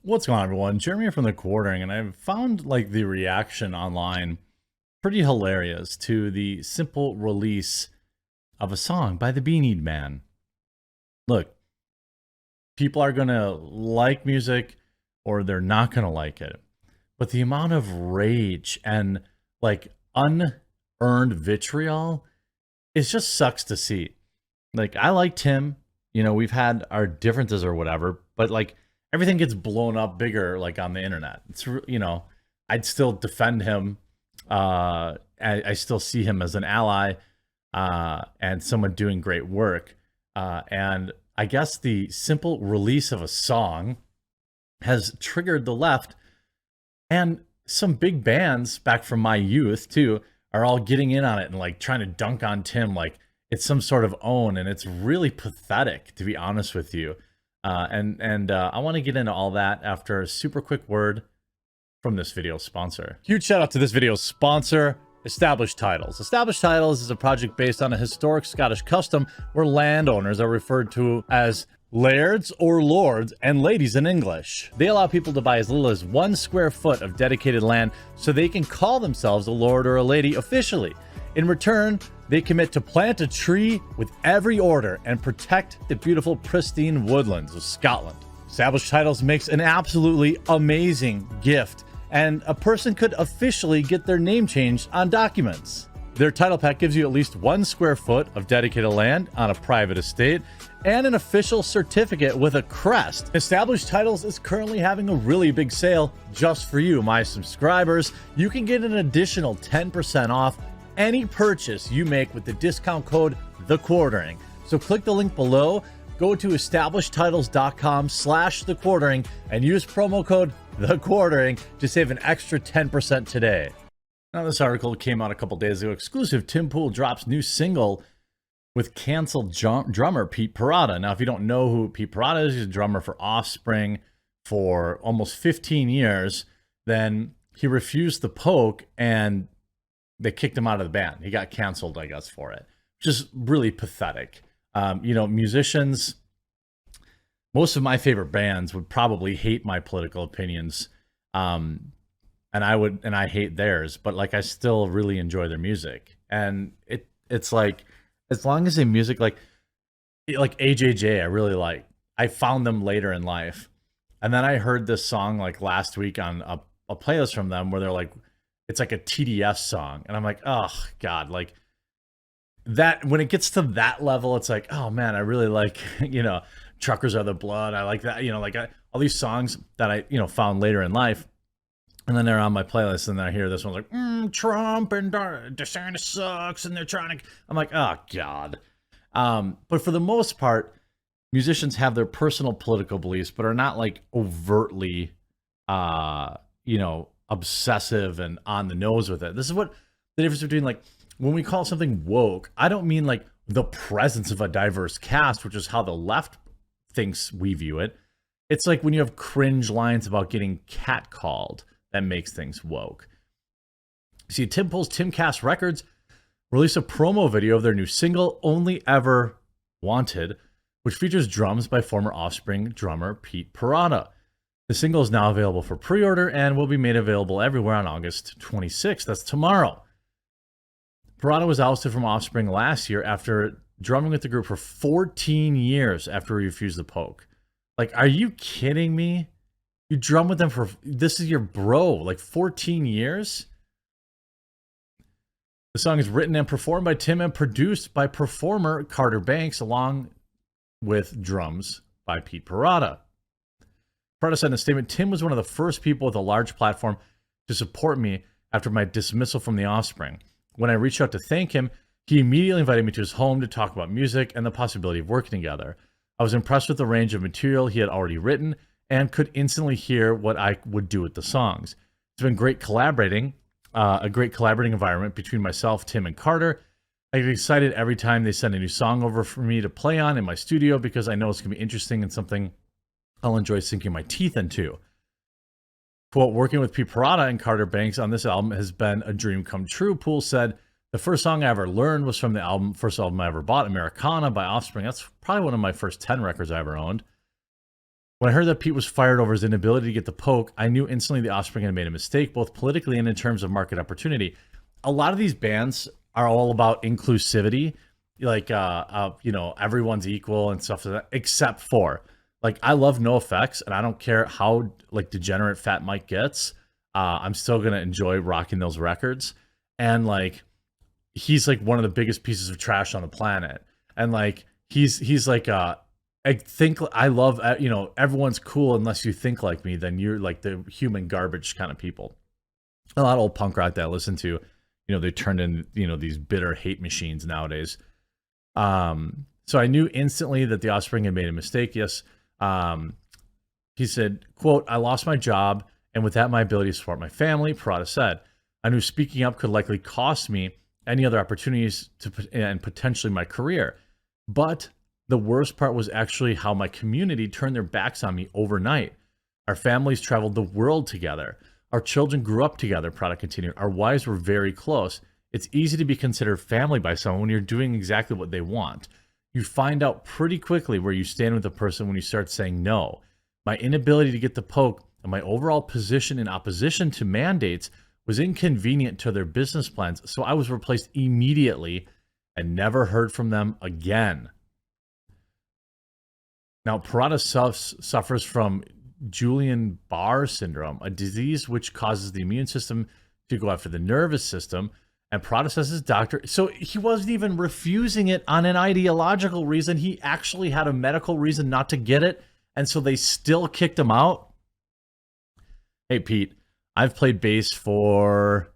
What's going on, everyone? Jeremy here from The Quartering, and I've found like the reaction online pretty hilarious to the simple release of a song by the Beanie Man. Look, people are gonna like music or they're not gonna like it, but the amount of rage and like unearned vitriol, it just sucks to see. Like, I like Tim, we've had our differences or whatever, but like everything gets blown up bigger like on the internet. I'd still defend him. I still see him as an ally and someone doing great work. And I guess the simple release of a song has triggered the left, and some big bands back from my youth too are all getting in on it and like trying to dunk on Tim like it's some sort of own, and it's really pathetic, to be honest with you. I want to get into all that after a super quick word from this video's sponsor. Huge shout out to this video's sponsor, Established Titles. Established Titles is a project based on a historic Scottish custom where landowners are referred to as lairds or lords and ladies in English. They allow people to buy as little as 1 square foot of dedicated land so they can call themselves a lord or a lady officially. In return, they commit to plant a tree with every order and protect the beautiful, pristine woodlands of Scotland. Established Titles makes an absolutely amazing gift, and a person could officially get their name changed on documents. Their title pack gives you at least 1 square foot of dedicated land on a private estate and an official certificate with a crest. Established Titles is currently having a really big sale just for you, my subscribers. You can get an additional 10% off any purchase you make with the discount code The Quartering. So click the link below, go to establishedtitles.com/The Quartering and use promo code The Quartering to save an extra 10% today. Now, this article came out a couple days ago. Exclusive: Tim Pool drops new single with canceled drummer Pete Parada. Now, if you don't know who Pete Parada is, he's a drummer for Offspring for almost 15 years. Then he refused the poke and they kicked him out of the band. He got canceled, I guess, for it. Just really pathetic. Musicians, most of my favorite bands would probably hate my political opinions. And I hate theirs, but like I still really enjoy their music. And it's like, as long as the music like AJJ, I really like. I found them later in life. And then I heard this song like last week on a playlist from them where they're like, it's like a TDS song. And I'm like, oh God, like that, when it gets to that level, it's like, oh man, I really like, Truckers Are the Blood. I like that, all these songs that I, found later in life. And then they're on my playlist and I hear this one like, Trump and DeSantis sucks. And they're trying to, I'm like, oh God. But for the most part, musicians have their personal political beliefs, but are not like overtly, obsessive and on the nose with it. This is what the difference between like when we call something woke, I don't mean like the presence of a diverse cast, which is how the left thinks we view it. It's like when you have cringe lines about getting catcalled that makes things woke. See, Tim Pool's Timcast Records released a promo video of their new single, Only Ever Wanted, which features drums by former Offspring drummer Pete Parada. The single is now available for pre-order and will be made available everywhere on August 26th. That's tomorrow. Parada was ousted from Offspring last year after drumming with the group for 14 years after he refused the poke. Like, are you kidding me? You drum with them for, this is your bro, like 14 years? The song is written and performed by Tim and produced by performer Carter Banks, along with drums by Pete Parada. Parada said in a statement, Tim was one of the first people with a large platform to support me after my dismissal from the Offspring. When I reached out to thank him, he immediately invited me to his home to talk about music and the possibility of working together. I was impressed with the range of material he had already written and could instantly hear what I would do with the songs. It's been great collaborating, a great collaborating environment between myself, Tim, and Carter. I get excited every time they send a new song over for me to play on in my studio because I know it's going to be interesting and something I'll enjoy sinking my teeth into. Quote, working with Pete Parada and Carter Banks on this album has been a dream come true. Poole said, the first song I ever learned was from the first album I ever bought, Americana by Offspring. That's probably one of my first 10 records I ever owned. When I heard that Pete was fired over his inability to get the poke, I knew instantly the Offspring had made a mistake, both politically and in terms of market opportunity. A lot of these bands are all about inclusivity, like everyone's equal and stuff like that, except for like I love NoFX, and I don't care how like degenerate Fat Mike gets. I'm still gonna enjoy rocking those records, and like he's like one of the biggest pieces of trash on the planet, and like he's like I think I love everyone's cool unless you think like me, then you're like the human garbage kind of people. A lot of old punk rock that I listen to, they turned in these bitter hate machines nowadays. So I knew instantly that the Offspring had made a mistake. Yes. He said, quote, I lost my job, and with that, my ability to support my family, Parada said. I knew speaking up could likely cost me any other opportunities and potentially my career. But the worst part was actually how my community turned their backs on me overnight. Our families traveled the world together. Our children grew up together, Parada continued. Our wives were very close. It's easy to be considered family by someone when you're doing exactly what they want. You find out pretty quickly where you stand with a person when you start saying no. My inability to get the poke and my overall position in opposition to mandates was inconvenient to their business plans, so I was replaced immediately and never heard from them again. Now, Parada suffers from Guillain-Barré syndrome, a disease which causes the immune system to go after the nervous system. And Parada says his doctor, so he wasn't even refusing it on an ideological reason. He actually had a medical reason not to get it, and so they still kicked him out. Hey, Pete, I've played bass for,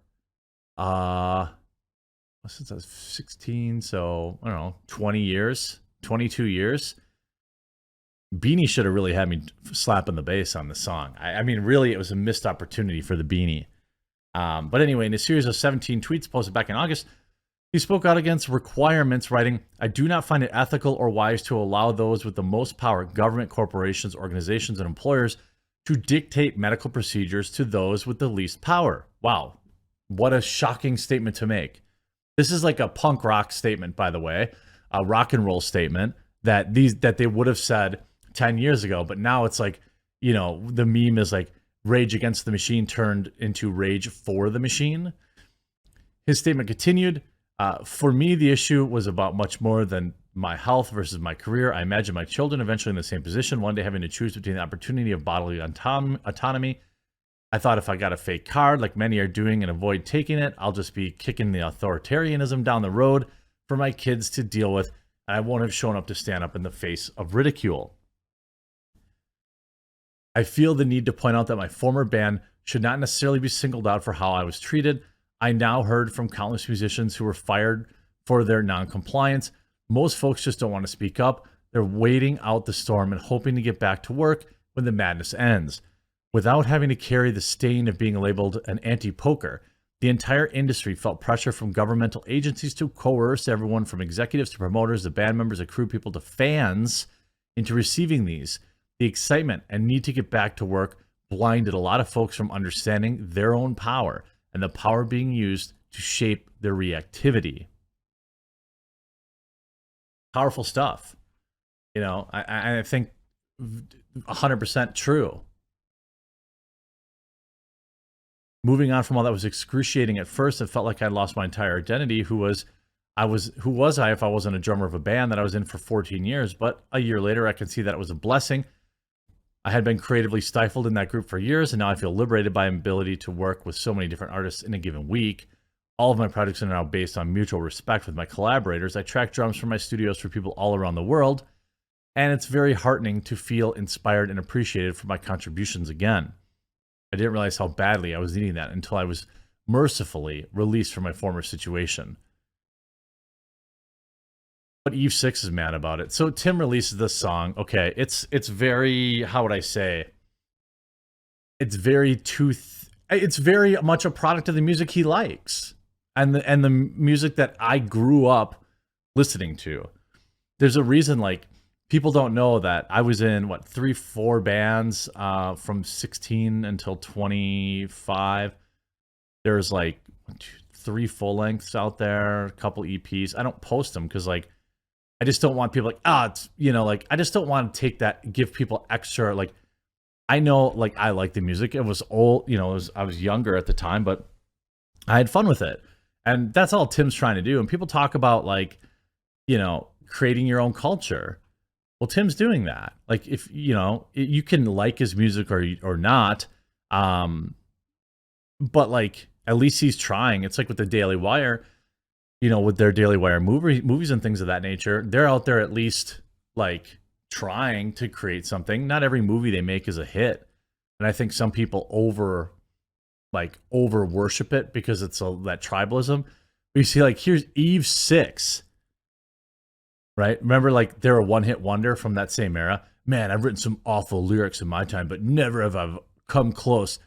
since I was 16, so, I don't know, 20 years, 22 years. Beanie should have really had me slapping the bass on the song. I mean, really, it was a missed opportunity for the Beanie. But anyway, in a series of 17 tweets posted back in August, he spoke out against requirements, writing, I do not find it ethical or wise to allow those with the most power, government, corporations, organizations, and employers, to dictate medical procedures to those with the least power. Wow, what a shocking statement to make. This is like a punk rock statement, by the way, a rock and roll statement that they would have said 10 years ago, but now it's like, the meme is like Rage Against the Machine turned into Rage for the Machine. His statement continued, for me, the issue was about much more than my health versus my career. I imagine my children eventually in the same position, one day having to choose between the opportunity of bodily autonomy. I thought if I got a fake card, like many are doing, and avoid taking it, I'll just be kicking the authoritarianism down the road for my kids to deal with, and I won't have shown up to stand up in the face of ridicule. I feel the need to point out that my former band should not necessarily be singled out for how I was treated. I now heard from countless musicians who were fired for their non-compliance. Most folks just don't want to speak up. They're waiting out the storm and hoping to get back to work when the madness ends. Without having to carry the stain of being labeled an anti-poker, the entire industry felt pressure from governmental agencies to coerce everyone from executives to promoters, the band members, the crew people to fans into receiving these. The excitement and need to get back to work blinded a lot of folks from understanding their own power and the power being used to shape their reactivity. Powerful stuff. I think 100% true. Moving on from all that was excruciating at first. It felt like I'd lost my entire identity. Who was I if I wasn't a drummer of a band that I was in for 14 years? But a year later, I can see that it was a blessing. I had been creatively stifled in that group for years, and now I feel liberated by my ability to work with so many different artists in a given week. All of my projects are now based on mutual respect with my collaborators. I track drums from my studios for people all around the world, and it's very heartening to feel inspired and appreciated for my contributions again. I didn't realize how badly I was needing that until I was mercifully released from my former situation. But Eve 6 is mad about it. So Tim releases this song. Okay, it's very, how would I say? It's very it's very much a product of the music he likes and the music that I grew up listening to. There's a reason, like, people don't know that I was in 3-4 bands from 16 until 25. There's like 3 full lengths out there, a couple EPs. I don't post them because, like, I just don't want people like, it's, you know, like, I just don't want to take that, give people extra, like, I know, like, I like the music. It was old, you know, I was younger at the time, but I had fun with it. And that's all Tim's trying to do. And people talk about, like, you know, creating your own culture. Well, Tim's doing that. Like, if, you know, you can like his music or not. But like, at least he's trying. It's like with the Daily Wire, you know, with their Daily Wire movies and things of that nature, they're out there at least like trying to create something. Not every movie they make is a hit. And I think some people over worship it because it's that tribalism. But you see, like, here's Eve 6, right? Remember, like, they're a one-hit wonder from that same era. Man, I've written some awful lyrics in my time, but never have I come close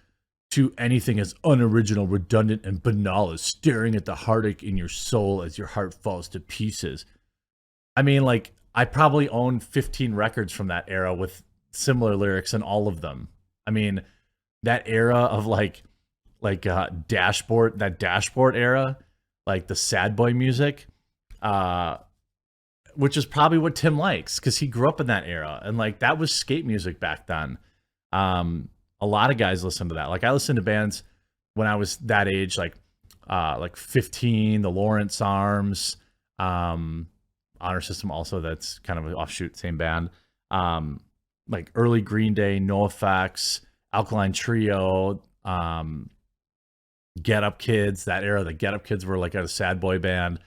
to anything as unoriginal, redundant, and banal as staring at the heartache in your soul as your heart falls to pieces. I mean, like, I probably own 15 records from that era with similar lyrics in all of them. I mean, that era of dashboard era, like the sad boy music, which is probably what Tim likes because he grew up in that era, and like that was skate music back then. A lot of guys listen to that. Like, I listened to bands when I was that age, like 15, the Lawrence Arms, Honor System, also that's kind of an offshoot, same band. Like early Green Day, NoFX, Alkaline Trio, Get Up Kids, that era. The Get Up Kids were like a sad boy band.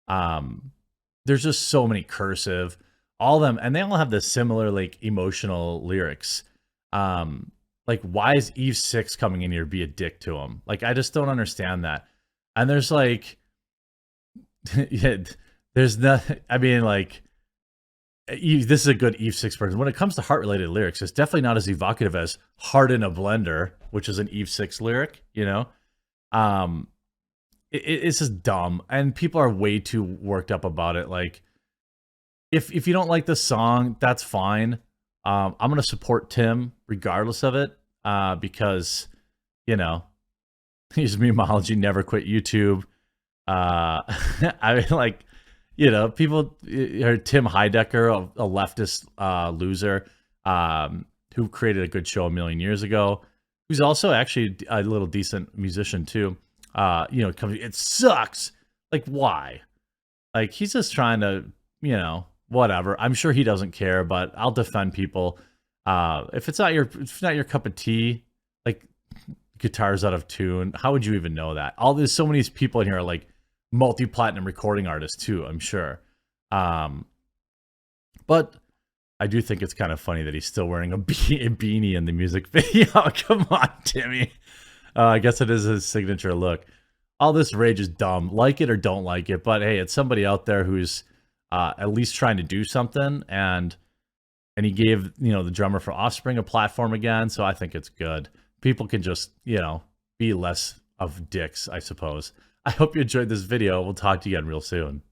There's just so many, Cursive, all of them, and they all have the similar like emotional lyrics. Like, why is Eve 6 coming in here to be a dick to him? Like, I just don't understand that. And there's like, yeah, there's nothing. I mean, like, this is a good Eve 6 person. When it comes to heart-related lyrics, it's definitely not as evocative as "Heart in a Blender," which is an Eve 6 lyric. You know, it's just dumb, and people are way too worked up about it. Like, if you don't like the song, that's fine. I'm gonna support Tim regardless of it, because, you know, his memology never quit YouTube. I mean, like, you know, people, Tim Heidecker, a leftist loser, who created a good show a million years ago, who's also actually a little decent musician too. You know, it sucks. Like, why? Like, he's just trying to, you know, whatever. I'm sure he doesn't care, but I'll defend people. If it's not your cup of tea, like, guitar's out of tune, how would you even know that? There's so many people in here are like multi-platinum recording artists too, I'm sure. But I do think it's kind of funny that he's still wearing a beanie in the music video. Come on, Timmy. I guess it is his signature look. All this rage is dumb. Like it or don't like it, but hey, it's somebody out there who's at least trying to do something, and he gave, you know, the drummer for Offspring a platform again, so I think it's good. People can just, you know, be less of dicks, I suppose. I hope you enjoyed this video. We'll talk to you again real soon.